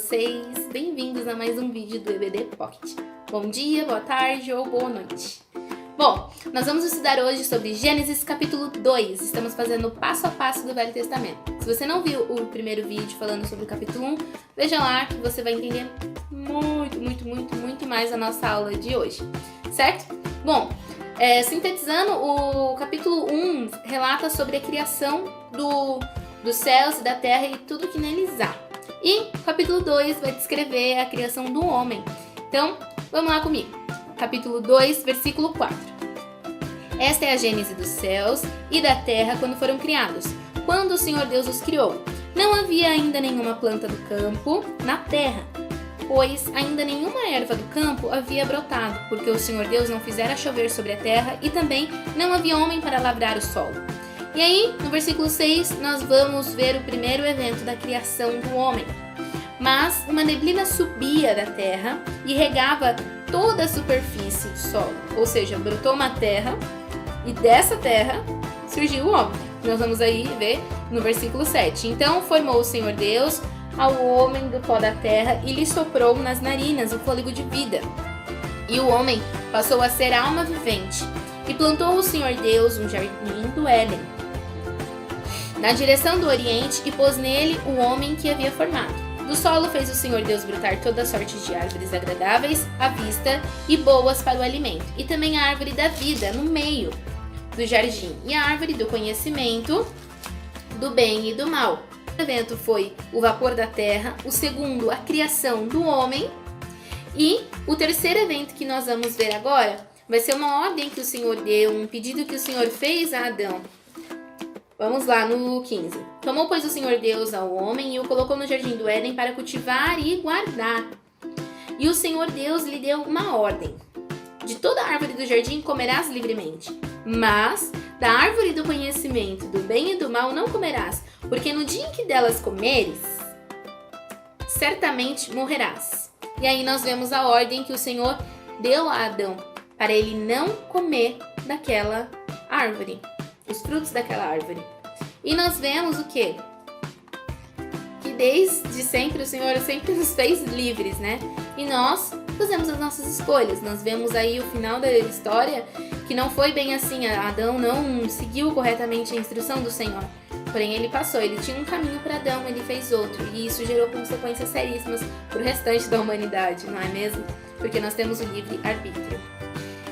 vocês? Bem-vindos a mais um vídeo do EBD Pocket. Bom dia, boa tarde ou boa noite. Bom, nós vamos estudar hoje sobre Gênesis capítulo 2. Estamos fazendo o passo a passo do Velho Testamento. Se você não viu o primeiro vídeo falando sobre o capítulo 1, veja lá que você vai entender muito mais a nossa aula de hoje, certo? Bom, sintetizando, o capítulo 1 relata sobre a criação dos céus e da terra e tudo que neles há. E o capítulo 2 vai descrever a criação do homem. Então, vamos lá comigo. Capítulo 2, versículo 4. Esta é a gênese dos céus e da terra quando foram criados, quando o Senhor Deus os criou. Não havia ainda nenhuma planta do campo na terra, pois ainda nenhuma erva do campo havia brotado, porque o Senhor Deus não fizera chover sobre a terra e também não havia homem para lavrar o solo. E aí, no versículo 6, nós vamos ver o primeiro evento da criação do homem. Mas uma neblina subia da terra e regava toda a superfície do solo. Ou seja, brotou uma terra e dessa terra surgiu o homem. Nós vamos aí ver no versículo 7. Então formou o Senhor Deus ao homem do pó da terra e lhe soprou nas narinas o fôlego de vida. E o homem passou a ser alma vivente. E plantou o Senhor Deus um jardim do Éden, na direção do Oriente, e pôs nele o homem que havia formado. Do solo fez o Senhor Deus brotar toda sorte de árvores agradáveis à vista e boas para o alimento, e também a árvore da vida no meio do jardim, e a árvore do conhecimento do bem e do mal. O evento foi o vapor da terra, o segundo, a criação do homem, e o terceiro evento que nós vamos ver agora vai ser uma ordem que o Senhor deu, um pedido que o Senhor fez a Adão. Vamos lá no 15. Tomou, pois, o Senhor Deus ao homem e o colocou no jardim do Éden para cultivar e guardar. E o Senhor Deus lhe deu uma ordem. De toda árvore do jardim comerás livremente, mas da árvore do conhecimento do bem e do mal não comerás, porque no dia em que delas comeres, certamente morrerás. E aí nós vemos a ordem que o Senhor deu a Adão, para ele não comer daquela árvore, os frutos daquela árvore. E nós vemos o quê? Que desde sempre o Senhor sempre nos fez livres, né? E nós fazemos as nossas escolhas. Nós vemos aí o final da história que não foi bem assim. Adão não seguiu corretamente a instrução do Senhor. Porém, ele passou, ele tinha um caminho para Adão, ele fez outro. E isso gerou consequências seríssimas para o restante da humanidade, não é mesmo? Porque nós temos o livre-arbítrio.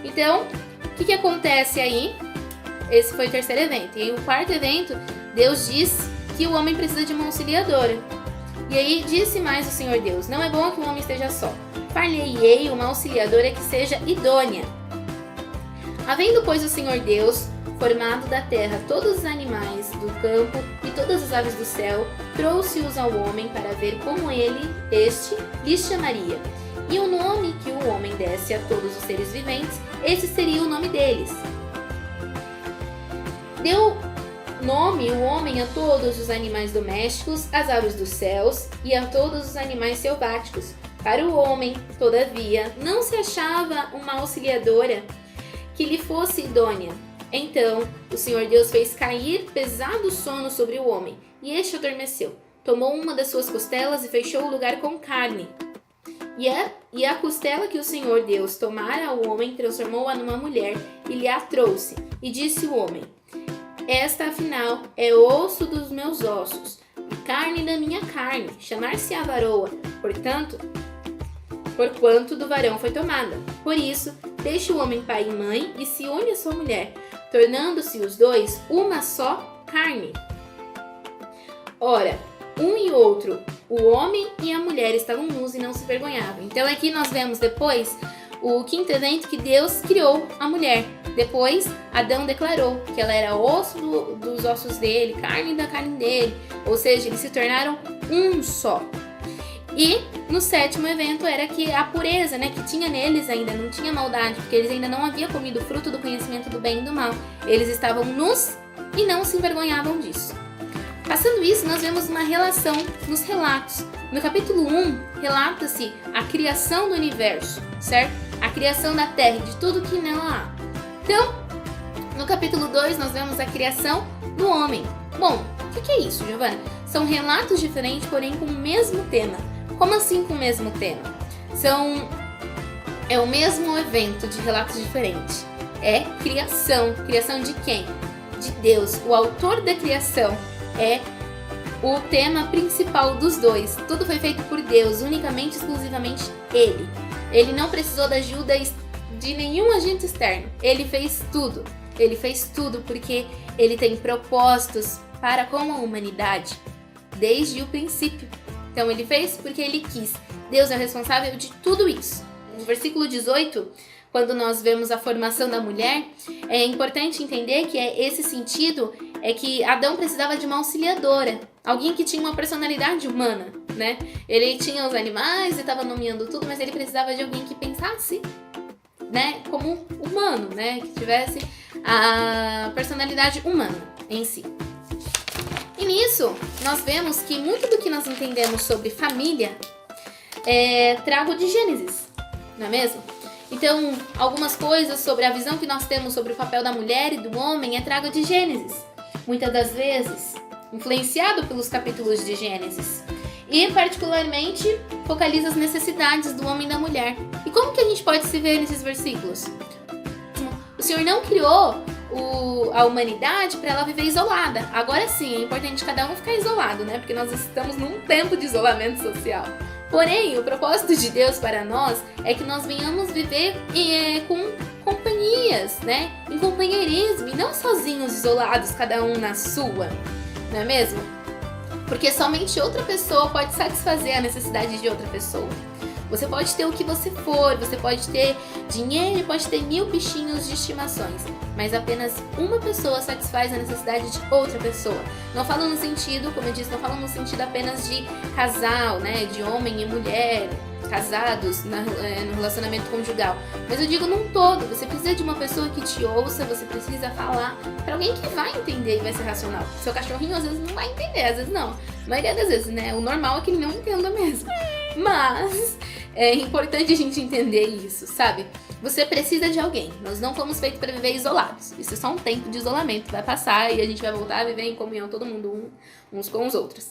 Então, o que acontece aí? Esse foi o terceiro evento. E o quarto evento, Deus diz que o homem precisa de uma auxiliadora. E aí disse mais o Senhor Deus: não é bom que o homem esteja só. Far-lhe-ei uma auxiliadora que seja idônea. Havendo, pois, o Senhor Deus formado da terra todos os animais do campo e todas as aves do céu, trouxe-os ao homem para ver como este lhes chamaria. E o nome que o homem desse a todos os seres viventes, esse seria o nome deles. Deu nome o homem a todos os animais domésticos, às aves dos céus e a todos os animais selváticos. Para o homem, todavia, não se achava uma auxiliadora que lhe fosse idônea. Então, o Senhor Deus fez cair pesado sono sobre o homem, e este adormeceu. Tomou uma das suas costelas e fechou o lugar com carne. E a costela que o Senhor Deus tomara ao homem, transformou-a numa mulher e lhe a trouxe. E disse o homem: esta, afinal, é osso dos meus ossos, e carne da minha carne, chamar-se-á varoa, porquanto do varão foi tomada. Por isso, deixa o homem pai e mãe, e se une a sua mulher, tornando-se os dois uma só carne. Ora, um e outro, o homem e a mulher, estavam nus e não se vergonhavam. Então aqui nós vemos depois o quinto evento, que Deus criou a mulher. Depois, Adão declarou que ela era osso dos ossos dele, carne da carne dele. Ou seja, eles se tornaram um só. E no sétimo evento era que a pureza, né, que tinha neles ainda, não tinha maldade, porque eles ainda não haviam comido o fruto do conhecimento do bem e do mal. Eles estavam nus e não se envergonhavam disso. Passando isso, nós vemos uma relação nos relatos. No capítulo 1, relata-se a criação do universo, certo? A criação da terra e de tudo que nela há. Então, no capítulo 2, nós vemos a criação do homem. Bom, o que é isso, Giovana? São relatos diferentes, porém com o mesmo tema. Como assim com o mesmo tema? É o mesmo evento de relatos diferentes. É criação. Criação de quem? De Deus. O autor da criação é o tema principal dos dois. Tudo foi feito por Deus, unicamente, exclusivamente Ele. Ele não precisou da ajuda de nenhum agente externo. Ele fez tudo. Ele fez tudo porque Ele tem propósitos para com a humanidade desde o princípio. Então Ele fez porque Ele quis. Deus é responsável de tudo isso. No versículo 18, quando nós vemos a formação da mulher, é importante entender que esse sentido é que Adão precisava de uma auxiliadora, alguém que tinha uma personalidade humana, né? Ele tinha os animais e estava nomeando tudo, mas ele precisava de alguém que pensasse, né, como humano, né, que tivesse a personalidade humana em si. E nisso, nós vemos que muito do que nós entendemos sobre família é trago de Gênesis, não é mesmo? Então, algumas coisas sobre a visão que nós temos sobre o papel da mulher e do homem é trago de Gênesis. Muitas das vezes, influenciado pelos capítulos de Gênesis. E, particularmente, focaliza as necessidades do homem e da mulher. E como que a gente pode se ver nesses versículos? O Senhor não criou a humanidade para ela viver isolada. Agora sim, é importante cada um ficar isolado, né? Porque nós estamos num tempo de isolamento social. Porém, o propósito de Deus para nós é que nós venhamos viver com companhias, né? Em companheirismo e não sozinhos, isolados, cada um na sua, não é mesmo? Porque somente outra pessoa pode satisfazer a necessidade de outra pessoa. Você pode ter o que você for, você pode ter dinheiro, pode ter 1000 bichinhos de estimações, mas apenas uma pessoa satisfaz a necessidade de outra pessoa. Não falo no sentido, como eu disse, não falo no sentido apenas de casal, né, de homem e mulher, casados no relacionamento conjugal, mas eu digo num todo. Você precisa de uma pessoa que te ouça, você precisa falar para alguém que vai entender e vai ser racional. Seu cachorrinho às vezes não vai entender, às vezes não. A maioria das vezes, né, o normal é que ele não entenda mesmo. Mas é importante a gente entender isso, sabe? Você precisa de alguém. Nós não fomos feitos para viver isolados. Isso é só um tempo de isolamento. Vai passar e a gente vai voltar a viver em comunhão, todo mundo uns com os outros.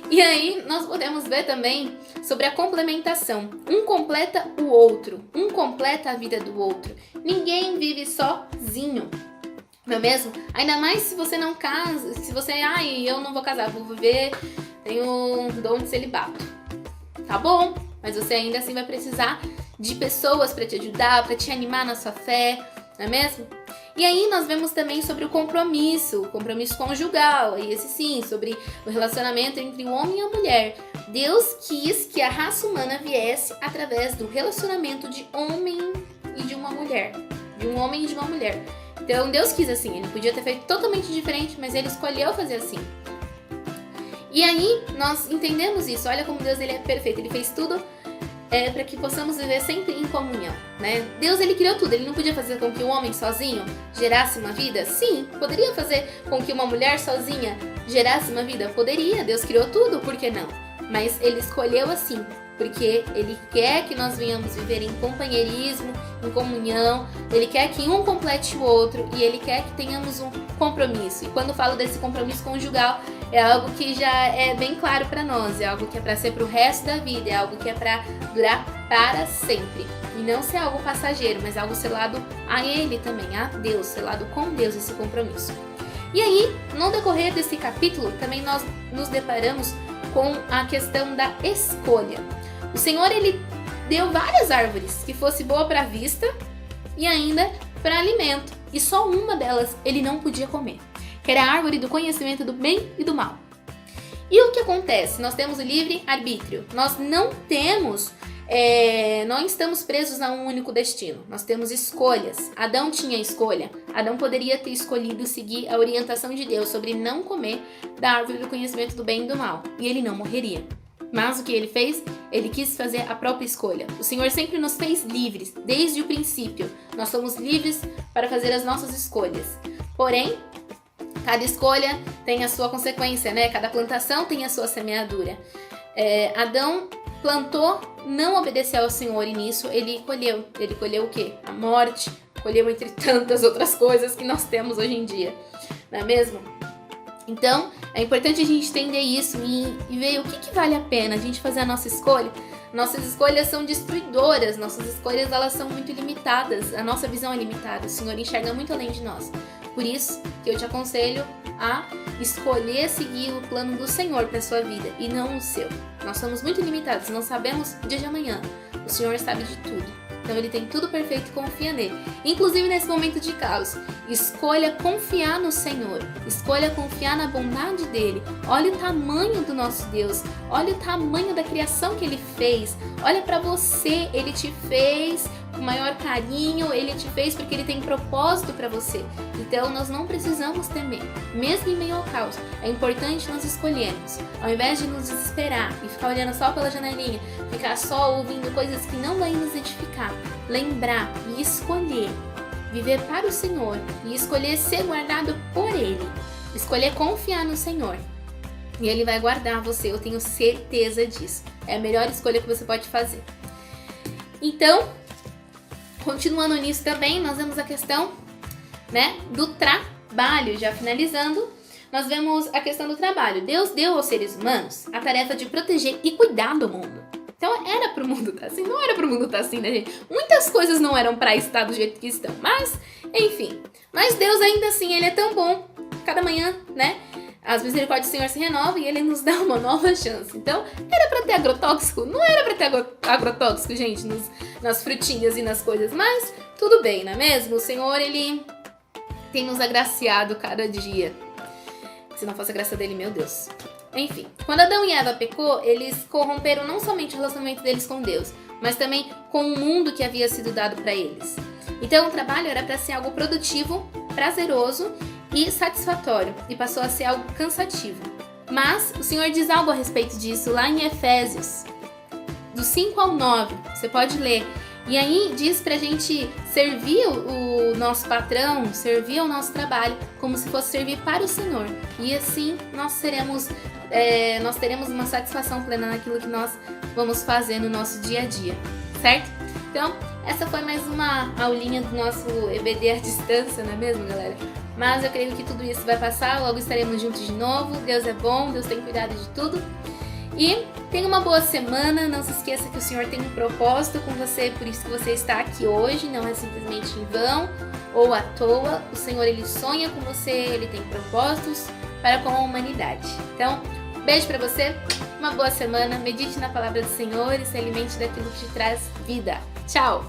E aí nós podemos ver também sobre a complementação. Um completa o outro. Um completa a vida do outro. Ninguém vive sozinho. Não é mesmo? Ainda mais se você não casa. Se você, eu não vou casar, vou viver, tenho um dom de celibato. Tá bom, mas você ainda assim vai precisar de pessoas para te ajudar, para te animar na sua fé, não é mesmo? E aí nós vemos também sobre o compromisso conjugal, e esse sim, sobre o relacionamento entre o homem e a mulher. Deus quis que a raça humana viesse através do relacionamento de homem e de uma mulher, de um homem e de uma mulher. Então Deus quis assim, ele podia ter feito totalmente diferente, mas ele escolheu fazer assim. E aí nós entendemos isso. Olha como Deus ele é perfeito. Ele fez tudo para que possamos viver sempre em comunhão, né? Deus ele criou tudo. Ele não podia fazer com que o homem sozinho gerasse uma vida? Sim. Poderia fazer com que uma mulher sozinha gerasse uma vida? Poderia. Deus criou tudo, por que não? Mas ele escolheu assim, porque ele quer que nós venhamos viver em companheirismo, em comunhão. Ele quer que um complete o outro e ele quer que tenhamos um compromisso. E quando falo desse compromisso conjugal, é algo que já é bem claro para nós, é algo que é para ser para o resto da vida, é algo que é para durar para sempre. E não ser algo passageiro, mas algo selado a Ele também, a Deus, selado com Deus esse compromisso. E aí, no decorrer desse capítulo, também nós nos deparamos com a questão da escolha. O Senhor, ele deu várias árvores que fosse boa para a vista e ainda para alimento. E só uma delas ele não podia comer, que era a árvore do conhecimento do bem e do mal. E o que acontece? Nós temos o livre-arbítrio. Nós não estamos presos a um único destino. Nós temos escolhas. Adão tinha escolha. Adão poderia ter escolhido seguir a orientação de Deus sobre não comer da árvore do conhecimento do bem e do mal. E ele não morreria. Mas o que ele fez? Ele quis fazer a própria escolha. O Senhor sempre nos fez livres, desde o princípio. Nós somos livres para fazer as nossas escolhas. Porém, cada escolha tem a sua consequência, né? Cada plantação tem a sua semeadura. Adão plantou, não obedeceu ao Senhor e nisso ele colheu. Ele colheu o quê? A morte, colheu entre tantas outras coisas que nós temos hoje em dia, não é mesmo? Então, É importante a gente entender isso e ver o que vale a pena a gente fazer a nossa escolha. Nossas escolhas são destruidoras, nossas escolhas elas são muito limitadas, a nossa visão é limitada, o Senhor enxerga muito além de nós. Por isso que eu te aconselho a escolher seguir o plano do Senhor para sua vida e não o seu. Nós somos muito limitados, não sabemos o dia de amanhã. O Senhor sabe de tudo. Então Ele tem tudo perfeito e confia nele. Inclusive nesse momento de caos, escolha confiar no Senhor. Escolha confiar na bondade dele. Olha o tamanho do nosso Deus. Olha o tamanho da criação que Ele fez. Olha para você, Ele te fez com maior carinho. Ele te fez porque Ele tem propósito para você. Então nós não precisamos temer. Mesmo em meio ao caos, é importante nós escolhermos. Ao invés de nos desesperar e ficar olhando só pela janelinha, ficar só ouvindo coisas que não vão nos edificar, lembrar e escolher viver para o Senhor e escolher ser guardado por Ele, escolher confiar no Senhor e Ele vai guardar você, eu tenho certeza disso. É a melhor escolha que você pode fazer. Então, continuando nisso também, nós vemos a questão, do trabalho. Já finalizando, nós vemos a questão do trabalho. Deus deu aos seres humanos a tarefa de proteger e cuidar do mundo. Então era pro mundo estar assim, não era pro mundo estar assim, né, gente? Muitas coisas não eram pra estar do jeito que estão, mas, enfim. Mas Deus ainda assim, Ele é tão bom. Cada manhã, as misericórdias do Senhor se renovam e Ele nos dá uma nova chance. Então, era pra ter agrotóxico? Não era pra ter agrotóxico, gente, nas frutinhas e nas coisas, mas tudo bem, não é mesmo? O Senhor, Ele tem nos agraciado cada dia. Se não fosse a graça dele, meu Deus. Enfim, quando Adão e Eva pecou, eles corromperam não somente o relacionamento deles com Deus, mas também com o mundo que havia sido dado para eles. Então o trabalho era para ser algo produtivo, prazeroso e satisfatório, e passou a ser algo cansativo. Mas o Senhor diz algo a respeito disso lá em Efésios, do 5 ao 9, você pode ler. E aí diz pra gente servir o nosso patrão, servir ao nosso trabalho, como se fosse servir para o Senhor. E assim nós teremos uma satisfação plena naquilo que nós vamos fazer no nosso dia a dia, certo? Então, essa foi mais uma aulinha do nosso EBD à distância, não é mesmo, galera? Mas eu creio que tudo isso vai passar, logo estaremos juntos de novo. Deus é bom, Deus tem cuidado de tudo. E tenha uma boa semana, não se esqueça que o Senhor tem um propósito com você, por isso que você está aqui hoje, não é simplesmente em vão ou à toa. O Senhor, Ele sonha com você, Ele tem propósitos para com a humanidade. Então, beijo pra você, uma boa semana, medite na palavra do Senhor e se alimente daquilo que te traz vida. Tchau!